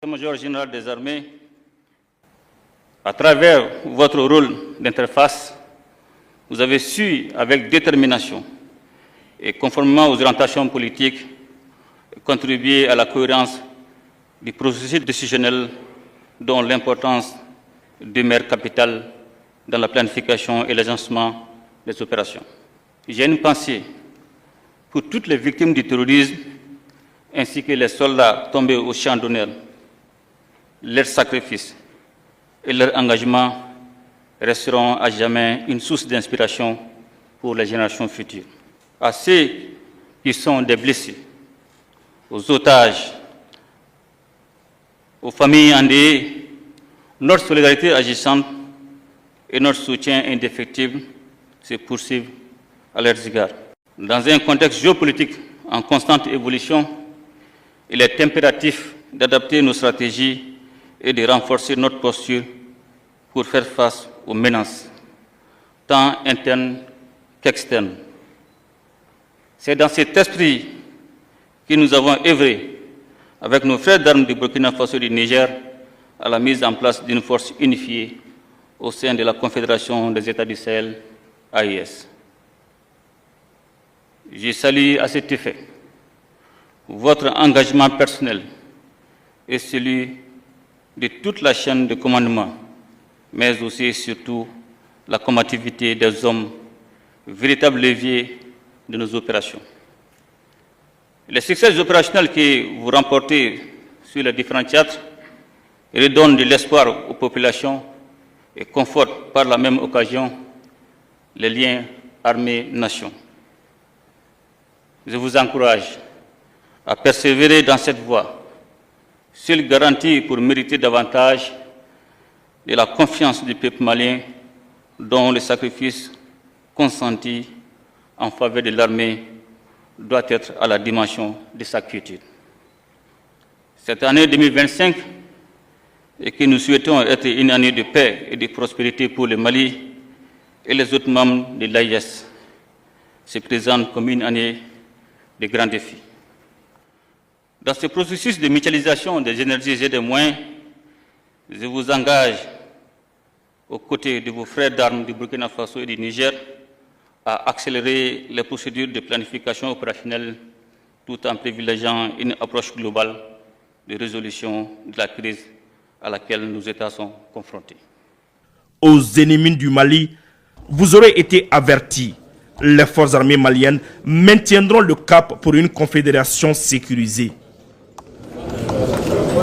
Major général des armées, à travers votre rôle d'interface, vous avez su, avec détermination et conformément aux orientations politiques, contribuer à la cohérence du processus décisionnel dont l'importance demeure capitale dans la planification et l'agencement des opérations. J'ai une pensée pour toutes les victimes du terrorisme ainsi que les soldats tombés au champ d'honneur. Leur sacrifice et leur engagement resteront à jamais une source d'inspiration pour les générations futures. À ceux qui sont des blessés, aux otages, aux familles endeuillées, notre solidarité agissante et notre soutien indéfectible se poursuivent à leurs égards. Dans un contexte géopolitique en constante évolution, il est impératif d'adapter nos stratégies et de renforcer notre posture pour faire face aux menaces, tant internes qu'externes. C'est dans cet esprit que nous avons œuvré avec nos frères d'armes du Burkina Faso et du Niger à la mise en place d'une force unifiée au sein de la Confédération des États du Sahel, AES. Je salue à cet effet votre engagement personnel et celui de toute la chaîne de commandement, mais aussi et surtout la combativité des hommes, véritable levier de nos opérations. Les succès opérationnels que vous remportez sur les différents théâtres redonnent de l'espoir aux populations et confortent par la même occasion les liens armée-nation. Je vous encourage à persévérer dans cette voie, seule garantie pour mériter davantage de la confiance du peuple malien dont le sacrifice consenti en faveur de l'armée doit être à la dimension de sa quiétude. Cette année 2025, et que nous souhaitons être une année de paix et de prospérité pour le Mali et les autres membres de l'AIS, se présente comme une année de grands défis. Dans ce processus de mutualisation des énergies et des moyens, je vous engage, aux côtés de vos frères d'armes du Burkina Faso et du Niger, à accélérer les procédures de planification opérationnelle tout en privilégiant une approche globale de résolution de la crise à laquelle nos États sont confrontés. Aux ennemis du Mali, vous aurez été avertis. Les forces armées maliennes maintiendront le cap pour une confédération sécurisée.